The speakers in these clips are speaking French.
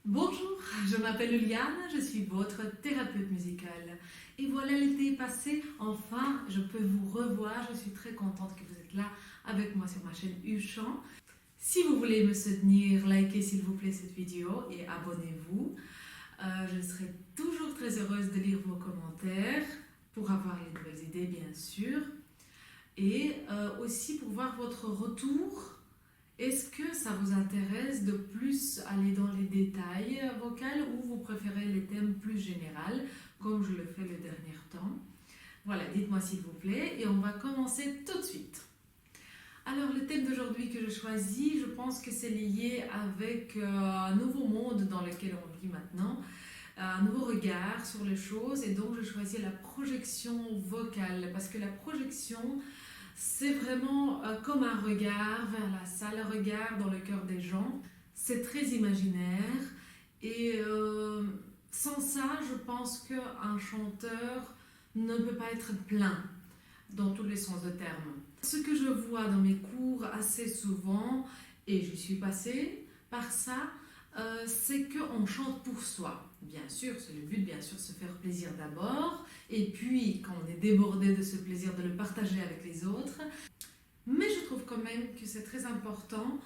Bonjour, je m'appelle Liane, je suis votre thérapeute musicale. Et voilà, l'été est passé, enfin je peux vous revoir, je suis très contente que vous êtes là avec moi sur ma chaîne Uchant. Si vous voulez me soutenir, likez s'il vous plaît cette vidéo et abonnez-vous. Je serai toujours très heureuse de lire vos commentaires pour avoir les nouvelles idées bien sûr. Et aussi pour voir votre retour. Est-ce que ça vous intéresse de plus aller dans les détails vocaux ou vous préférez les thèmes plus généraux, comme je le fais le dernier temps? Voilà, dites-moi s'il vous plaît et on va commencer tout de suite. Alors le thème d'aujourd'hui que je choisis, je pense que c'est lié avec un nouveau monde dans lequel on vit maintenant, un nouveau regard sur les choses et donc je choisis la projection vocale parce que la projection c'est vraiment comme un regard vers la salle, un regard dans le cœur des gens. C'est très imaginaire et sans ça, je pense qu'un chanteur ne peut pas être plein dans tous les sens de terme. Ce que je vois dans mes cours assez souvent, et je suis passée par ça, c'est qu'on chante pour soi. Bien sûr, c'est le but, bien sûr, se faire plaisir d'abord, et puis quand on est débordé de ce plaisir, de le partager avec les autres. Mais je trouve quand même que c'est très important,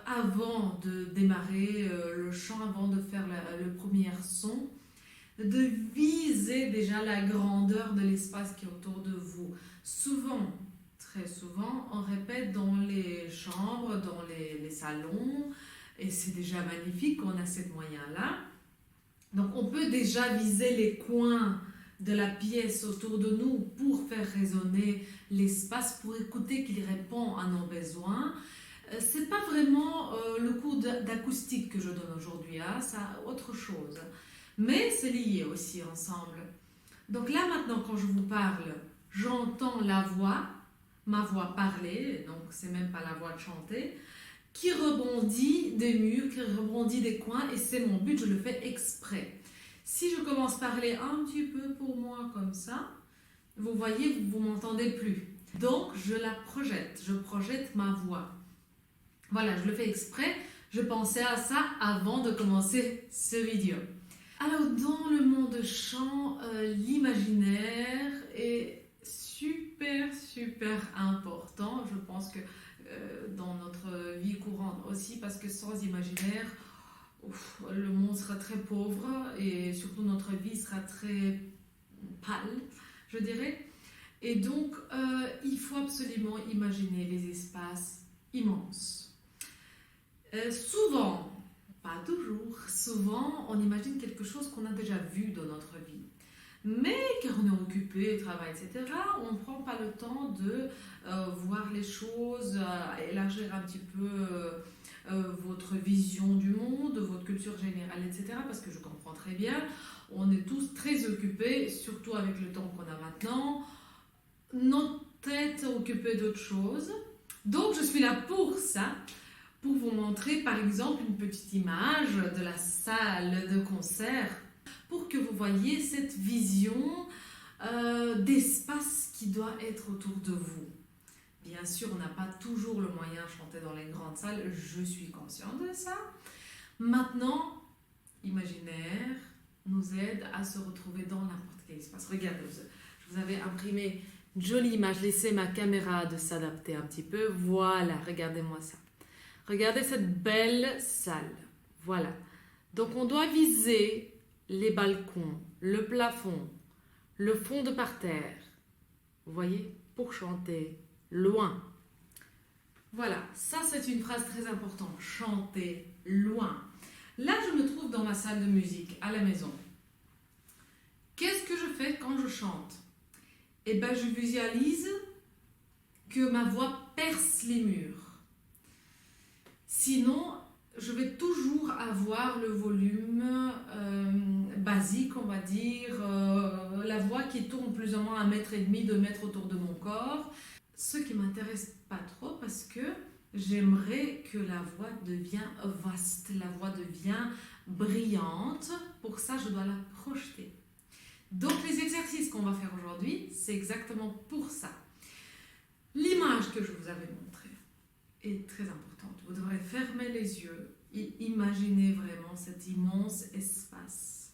avant de démarrer le chant, avant de faire le premier son, de viser déjà la grandeur de l'espace qui est autour de vous. Souvent, très souvent, on répète dans les chambres, dans les salons, et c'est déjà magnifique qu'on a ces moyens-là. Donc on peut déjà viser les coins de la pièce autour de nous pour faire résonner l'espace, pour écouter qu'il répond à nos besoins. C'est pas vraiment le cours d'acoustique que je donne aujourd'hui, hein, ça autre chose. Mais c'est lié aussi ensemble. Donc là maintenant quand je vous parle, j'entends la voix, ma voix parler, donc c'est même pas la voix de chanter, qui rebondit des murs, qui rebondit des coins, et c'est mon but, je le fais exprès. Si je commence à parler un petit peu pour moi comme ça, vous voyez, vous ne m'entendez plus. Donc je la projette, je projette ma voix. Voilà, je le fais exprès, je pensais à ça avant de commencer ce vidéo. Alors dans le monde chant, l'imaginaire est super important. Je pense que dans notre vie courante aussi, parce que sans imaginaire, le monde sera très pauvre et surtout notre vie sera très pâle, je dirais. Et donc, il faut absolument imaginer les espaces immenses. Souvent, pas toujours, souvent, on imagine quelque chose qu'on a déjà vu dans notre vie. Mais car on est occupé, travail, etc., on ne prend pas le temps de voir les choses, élargir un petit peu votre vision du monde, votre culture générale, etc. Parce que je comprends très bien, on est tous très occupés, surtout avec le temps qu'on a maintenant, notre tête occupée d'autres choses. Donc je suis là pour ça, pour vous montrer par exemple une petite image de la salle de concert, pour que vous voyez cette vision d'espace qui doit être autour de vous. Bien sûr, on n'a pas toujours le moyen de chanter dans les grandes salles, je suis consciente de ça. Maintenant, imaginaire nous aide à se retrouver dans n'importe quel espace. Regardez, je vous avais imprimé une jolie image, laissez ma caméra de s'adapter un petit peu. Voilà, regardez-moi ça. Regardez cette belle salle. Voilà. Donc on doit viser les balcons, le plafond, le fond de parterre. Vous voyez, pour chanter loin. Voilà, ça c'est une phrase très importante, chanter loin. Là, je me trouve dans ma salle de musique, à la maison. Qu'est-ce que je fais quand je chante? Eh bien, je visualise que ma voix perce les murs. Sinon, je vais toujours avoir le volume basique, on va dire, la voix qui tourne plus ou moins 1,5 m, 2 mètres autour de mon corps. Ce qui ne m'intéresse pas trop parce que j'aimerais que la voix devienne vaste, la voix devient brillante. Pour ça, je dois la projeter. Donc, les exercices qu'on va faire aujourd'hui, c'est exactement pour ça. L'image que je vous avais montrée est très importante. Vous devrez fermer les yeux Imaginez vraiment cet immense espace.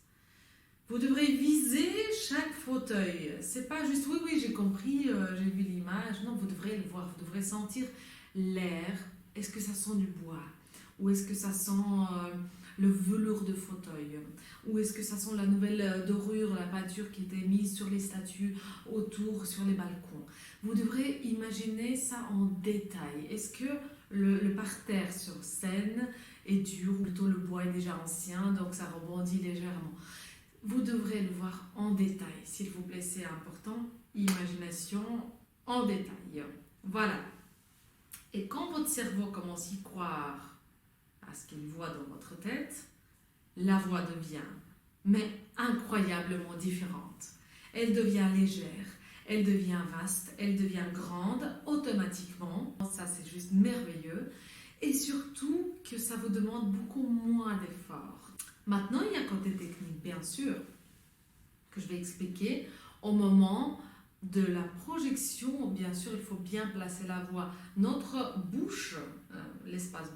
Vous devrez viser chaque fauteuil. C'est pas juste oui, j'ai compris, j'ai vu l'image. Non, vous devrez le voir, vous devrez sentir l'air. Est-ce que ça sent du bois? Ou est-ce que ça sent le velours de fauteuil? Ou est-ce que ça sent la nouvelle dorure, la peinture qui était mise sur les statues, autour, sur les balcons? Vous devrez imaginer ça en détail. Est-ce que le parterre sur scène est dur, ou plutôt le bois est déjà ancien, donc ça rebondit légèrement? Vous devrez le voir en détail, s'il vous plaît, c'est important. Imagination en détail. Voilà. Et quand votre cerveau commence à y croire à ce qu'il voit dans votre tête, la voix devient, mais incroyablement différente. Elle devient légère, elle devient vaste, elle devient grande automatiquement. Ça, c'est juste merveilleux. Et surtout que ça vous demande beaucoup moins d'efforts. Maintenant, il y a un côté technique, bien sûr, que je vais expliquer. Au moment de la projection, bien sûr, il faut bien placer la voix. Notre bouche, l'espace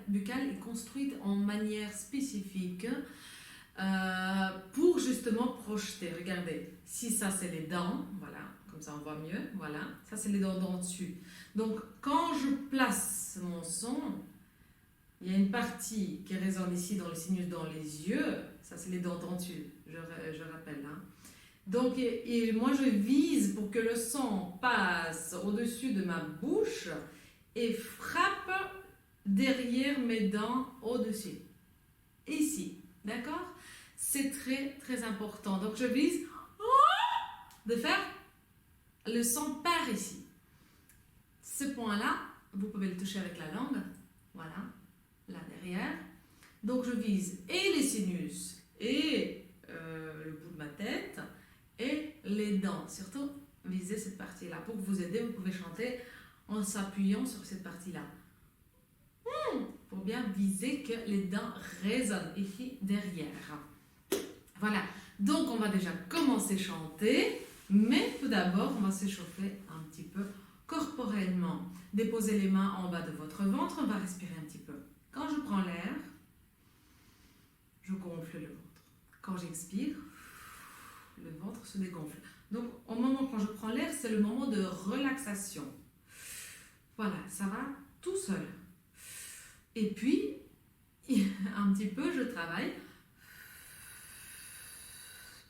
buccal, est construite en manière spécifique pour justement projeter. Regardez, si ça c'est les dents, voilà, comme ça on voit mieux, voilà, ça c'est les dents d'en dessus. Donc quand je place mon son, il y a une partie qui résonne ici dans le sinus, dans les yeux, ça c'est les dents d'en dessus, je rappelle. Hein. Donc et moi je vise pour que le son passe au-dessus de ma bouche et frappe derrière mes dents au-dessus. Ici, d'accord? C'est très très important. Donc je vise de faire le son par ici. Ce point-là, vous pouvez le toucher avec la langue. Voilà, là derrière. Donc je vise et les sinus et le bout de ma tête et les dents. Surtout, visez cette partie-là. Pour vous aider, vous pouvez chanter en s'appuyant sur cette partie-là. Pour bien viser que les dents résonnent ici derrière. Voilà, donc on va déjà commencer à chanter, mais tout d'abord on va s'échauffer un petit peu corporellement. Déposez les mains en bas de votre ventre, on va respirer un petit peu. Quand je prends l'air, je gonfle le ventre. Quand j'expire, le ventre se dégonfle. Donc au moment quand je prends l'air, c'est le moment de relaxation. Voilà, ça va tout seul. Et puis, un petit peu, je travaille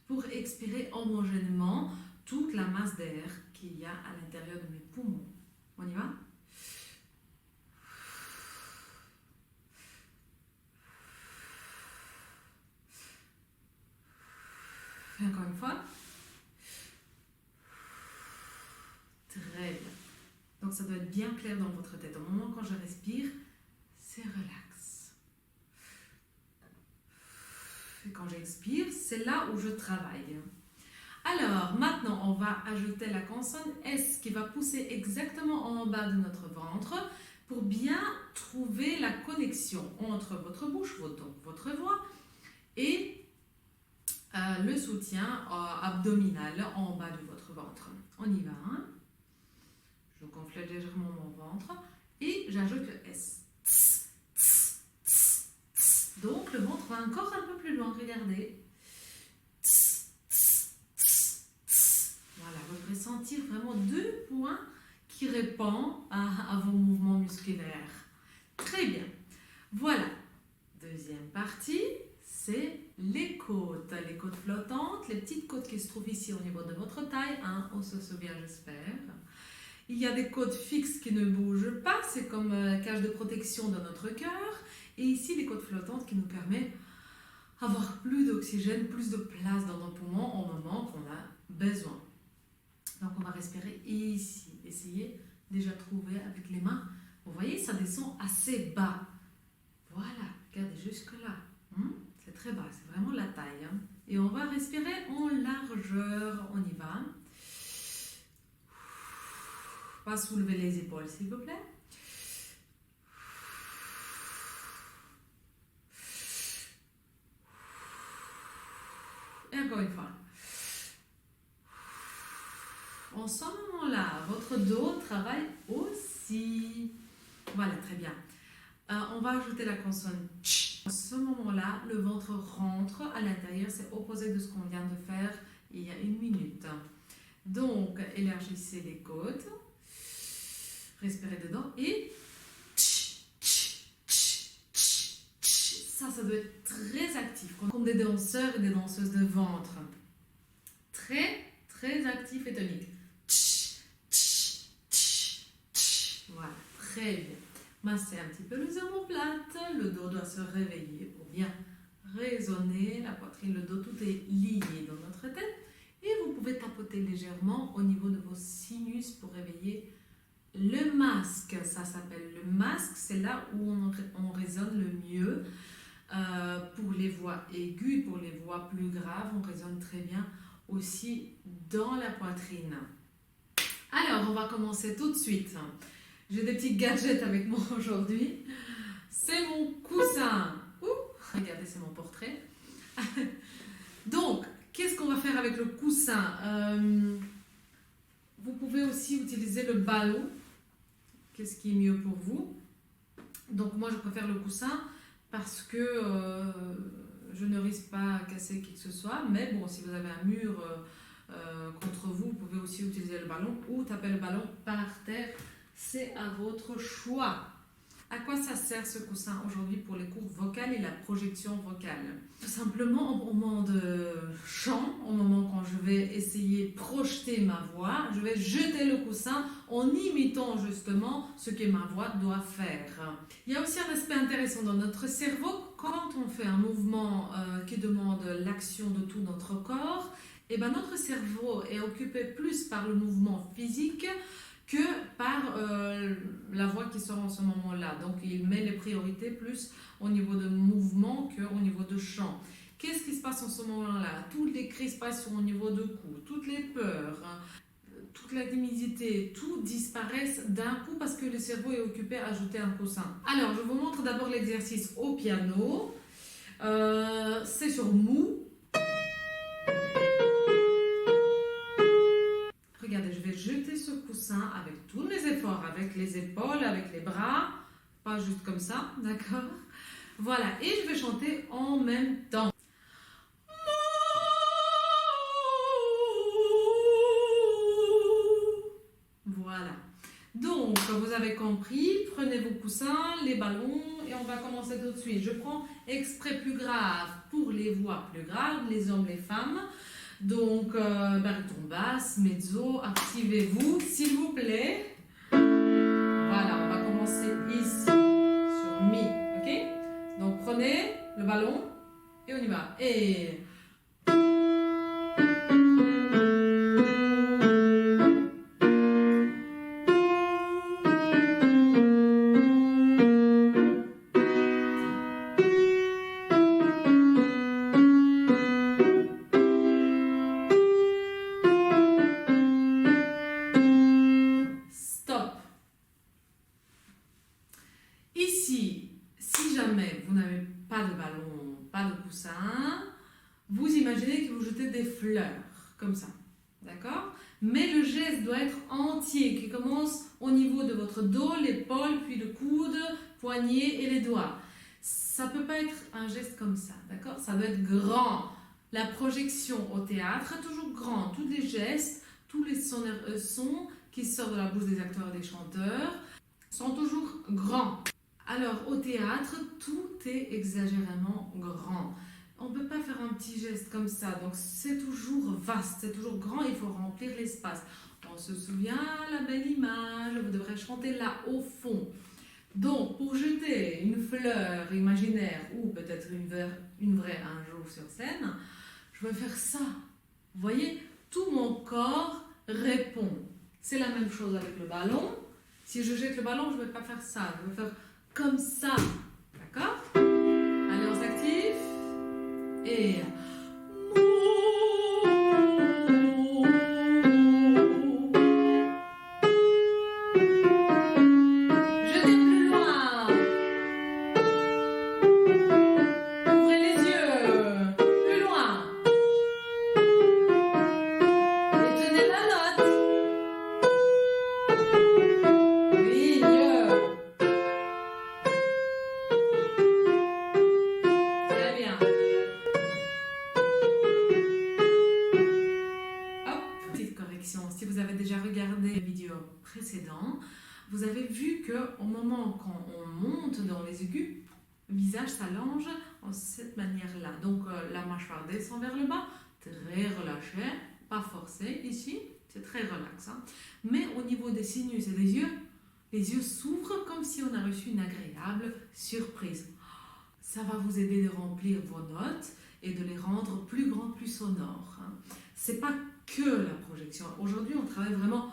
pour expirer homogènement toute la masse d'air qu'il y a à l'intérieur de mes poumons. On y va? Et encore une fois. Très bien. Donc ça doit être bien clair dans votre tête. Au moment quand je respire, c'est relax. Et quand j'expire, c'est là où je travaille. Alors, maintenant, on va ajouter la consonne S qui va pousser exactement en bas de notre ventre pour bien trouver la connexion entre votre bouche, votre voix, et le soutien abdominal en bas de votre ventre. On y va. Hein? Je gonfle légèrement mon ventre et j'ajoute le S. Donc, le ventre va encore un peu plus loin. Regardez. Voilà, vous devrez sentir vraiment 2 points qui répondent à vos mouvements musculaires. Très bien. Voilà. Deuxième partie, c'est les côtes. Les côtes flottantes, les petites côtes qui se trouvent ici au niveau de votre taille. Hein, on se souvient, j'espère. Il y a des côtes fixes qui ne bougent pas. C'est comme cage de protection de notre cœur. Et ici, les côtes flottantes qui nous permettent d'avoir plus d'oxygène, plus de place dans nos poumons au moment qu'on a besoin. Donc, on va respirer ici. Essayez déjà de trouver avec les mains. Vous voyez, ça descend assez bas. Voilà, regardez jusque-là. C'est très bas, c'est vraiment la taille. Hein. Et on va respirer en largeur. On y va. Pas soulever les épaules, s'il vous plaît. Et encore une fois. En ce moment-là, votre dos travaille aussi. Voilà, très bien. On va ajouter la consonne ch. À ce moment-là, le ventre rentre à l'intérieur. C'est opposé de ce qu'on vient de faire il y a 1 minute. Donc, élargissez les côtes. Respirez dedans et ça doit être très actif, comme des danseurs et des danseuses de ventre. Très, très actif et tonique. Voilà, très bien. Massez un petit peu les omoplates, le dos doit se réveiller pour bien résonner, la poitrine, le dos, tout est lié dans notre tête. Et vous pouvez tapoter légèrement au niveau de vos sinus pour réveiller le masque. Ça s'appelle le masque, c'est là où on résonne le mieux. Pour les voix aiguës, pour les voix plus graves, on résonne très bien aussi dans la poitrine. Alors, on va commencer tout de suite. J'ai des petits gadgets avec moi aujourd'hui. C'est mon coussin. Regardez, c'est mon portrait. Donc, qu'est-ce qu'on va faire avec le coussin? Vous pouvez aussi utiliser le ballot. Qu'est-ce qui est mieux pour vous? Donc, moi, je préfère le coussin parce que je ne risque pas à casser qui que ce soit. Mais bon, si vous avez un mur contre vous, vous pouvez aussi utiliser le ballon ou taper le ballon par terre. C'est à votre choix. À quoi ça sert ce coussin aujourd'hui pour les cours vocales et la projection vocale? Tout simplement au moment de chant, au moment quand je vais essayer de projeter ma voix, je vais jeter le coussin en imitant justement ce que ma voix doit faire. Il y a aussi un aspect intéressant dans notre cerveau. Quand on fait un mouvement qui demande l'action de tout notre corps, et ben notre cerveau est occupé plus par le mouvement physique que par la voix qui sort en ce moment-là. Donc, il met les priorités plus au niveau de mouvement qu'au niveau de chant. Qu'est-ce qui se passe en ce moment-là? Toutes les crispations au niveau de cou, toutes les peurs, toute la timidité, tout disparaissent d'un coup parce que le cerveau est occupé à ajouter un coussin. Alors, je vous montre d'abord l'exercice au piano. C'est sur mou. Regardez, je vais jeter ce coussin avec tous mes efforts, avec les épaules, avec les bras, pas juste comme ça, d'accord? Voilà, et je vais chanter en même temps. Voilà. Donc, vous avez compris, prenez vos coussins, les ballons, et on va commencer tout de suite. Je prends extrait plus grave pour les voix plus graves, les hommes, les femmes. Donc, baryton basse, mezzo, activez-vous, s'il vous plaît. Voilà, on va commencer ici, sur mi, ok? Donc, prenez le ballon et on y va. Et... Ici, si jamais vous n'avez pas de ballon, pas de coussin, vous imaginez que vous jetez des fleurs, comme ça, d'accord? Mais le geste doit être entier, qui commence au niveau de votre dos, l'épaule, puis le coude, poignet et les doigts. Ça ne peut pas être un geste comme ça, d'accord? Ça doit être grand. La projection au théâtre est toujours grand. Tous les gestes, tous les sons qui sortent de la bouche des acteurs et des chanteurs sont toujours grands. Alors, au théâtre, tout est exagérément grand. On ne peut pas faire un petit geste comme ça. Donc, c'est toujours vaste, c'est toujours grand. Il faut remplir l'espace. On se souvient, la belle image. Vous devrez chanter là, au fond. Donc, pour jeter une fleur imaginaire ou peut-être une vraie un jour sur scène, je vais faire ça. Vous voyez, tout mon corps répond. C'est la même chose avec le ballon. Si je jette le ballon, je ne vais pas faire ça. Je vais faire comme ça, d'accord? Allez, on s'active. Et... jetez plus loin. Ouvrez les yeux. Plus loin. Et tenez la note. Oui, mieux. déjà regardé les vidéos précédentes, vous avez vu qu'au moment quand on monte dans les aigus, le visage s'allonge de cette manière-là. Donc la mâchoire descend vers le bas, très relâchée, pas forcée ici, c'est très relax. Hein. Mais au niveau des sinus et des yeux, les yeux s'ouvrent comme si on a reçu une agréable surprise. Ça va vous aider de remplir vos notes et de les rendre plus grandes, plus sonores. Hein. C'est pas que la projection. Aujourd'hui, on travaille vraiment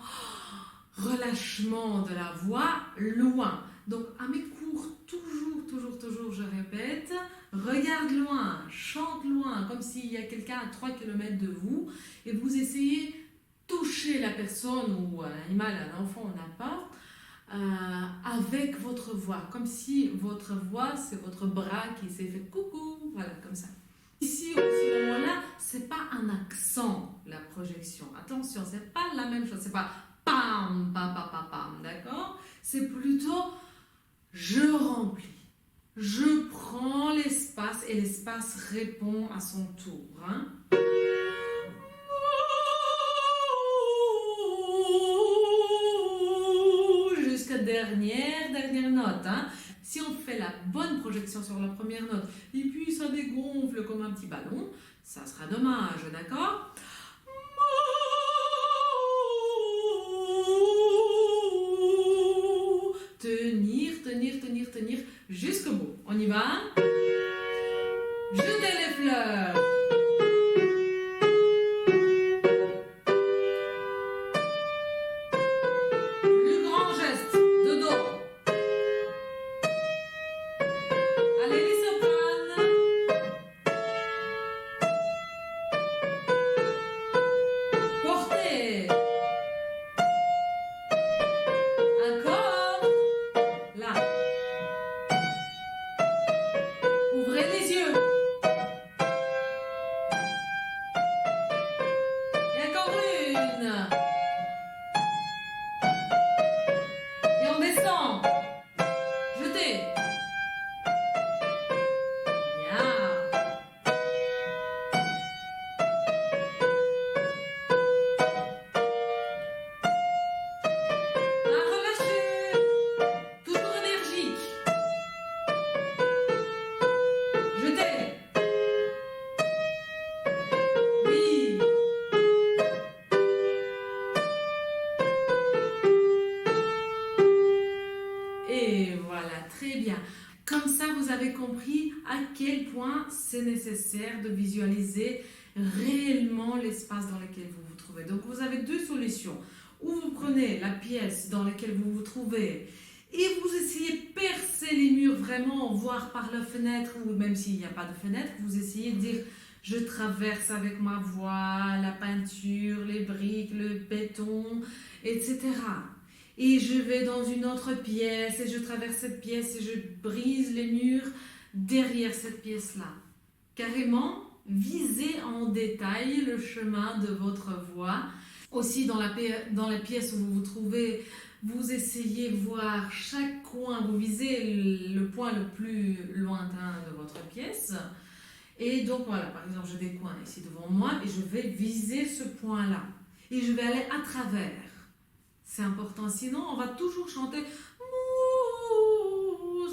relâchement de la voix loin. Donc, à mes cours, toujours, je répète, regarde loin, chante loin, comme s'il y a quelqu'un à 3 km de vous, et vous essayez de toucher la personne ou un animal, un enfant, n'importe, avec votre voix, comme si votre voix, c'est votre bras qui s'est fait coucou, voilà, comme ça. Ici, au ce moment-là, c'est pas un accent, la projection. Attention, c'est pas la même chose, c'est pas pam, pam, pam, pam, pam, d'accord? C'est plutôt je remplis, je prends l'espace et l'espace répond à son tour. Hein? Jusqu'à dernière note. Hein? Si on fait la bonne projection sur la première note et puis ça dégonfle comme un petit ballon, ça sera dommage, d'accord? Tenir jusqu'au bout. On y va? Jetez les fleurs. Plus grand geste de dos. Allez les sopranes. Portez. Encore. Là. Ouvrez les yeux. Et encore une. Et on descend. Jetez. Bien. Relâchez. Toujours énergique. Jetez. Oui. Et voilà, très bien. Comme ça, vous avez compris à quel point c'est nécessaire de visualiser réellement l'espace dans lequel vous vous trouvez. Donc, vous avez deux solutions. Ou vous prenez la pièce dans laquelle vous vous trouvez et vous essayez de percer les murs vraiment, voire par la fenêtre, ou même s'il n'y a pas de fenêtre, vous essayez de dire « je traverse avec ma voix la peinture, les briques, le béton, etc. » Et je vais dans une autre pièce et je traverse cette pièce et je brise les murs derrière cette pièce-là. Carrément, visez en détail le chemin de votre voix. Aussi, dans la pièce où vous vous trouvez, vous essayez de voir chaque coin, vous visez le point le plus lointain de votre pièce. Et donc voilà, par exemple, j'ai des coins ici devant moi et je vais viser ce point-là. Et je vais aller à travers. C'est important, sinon on va toujours chanter mouh,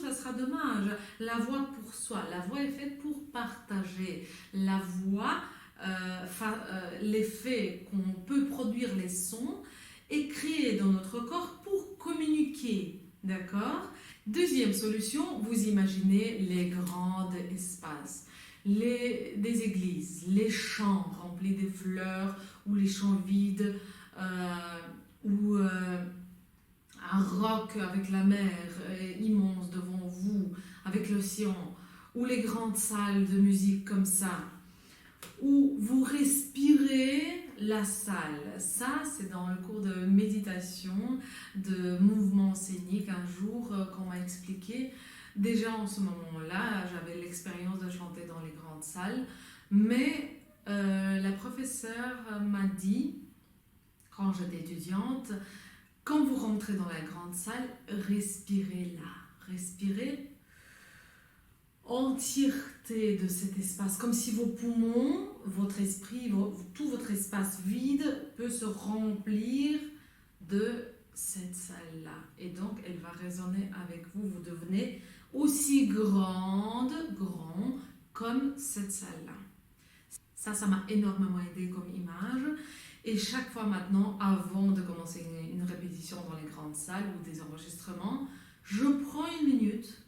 ça sera dommage. La voix pour soi, la voix est faite pour partager. La voix, l'effet qu'on peut produire les sons est créé dans notre corps pour communiquer, d'accord? Deuxième solution, vous imaginez les grands espaces, des églises, les champs remplis de fleurs ou les champs vides, ou un roc avec la mer immense devant vous, avec l'océan, ou les grandes salles de musique comme ça, où vous respirez la salle. Ça, c'est dans le cours de méditation, de mouvement scénique, un jour qu'on m'a expliqué. Déjà en ce moment-là, j'avais l'expérience de chanter dans les grandes salles, mais la professeure m'a dit, quand j'étais étudiante, quand vous rentrez dans la grande salle, respirez là. Respirez entièreté de cet espace, comme si vos poumons, votre esprit, tout votre espace vide peut se remplir de cette salle-là. Et donc, elle va résonner avec vous. Vous devenez aussi grand comme cette salle-là. Ça m'a énormément aidé comme image. Et chaque fois maintenant, avant de commencer une répétition dans les grandes salles ou des enregistrements, je prends une minute,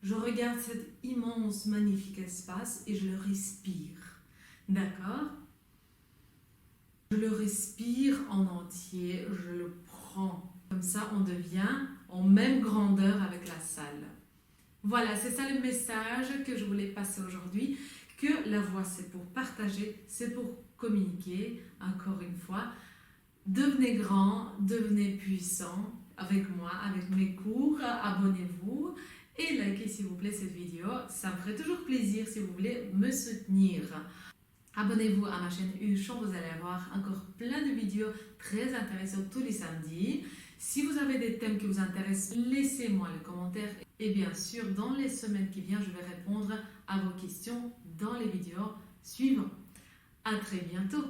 je regarde cet immense, magnifique espace et je le respire. D'accord? Je le respire en entier, je le prends. Comme ça, on devient en même grandeur avec la salle. Voilà, c'est ça le message que je voulais passer aujourd'hui. Que la voix, c'est pour partager, c'est pour communiquer, encore une fois. Devenez grand, devenez puissant avec moi, avec mes cours. Abonnez-vous et likez s'il vous plaît cette vidéo. Ça me ferait toujours plaisir si vous voulez me soutenir. Abonnez-vous à ma chaîne Huchon, vous allez avoir encore plein de vidéos très intéressantes tous les samedis. Si vous avez des thèmes qui vous intéressent, laissez-moi les commentaires. Et bien sûr, dans les semaines qui viennent, je vais répondre à vos questions dans les vidéos suivantes. À très bientôt!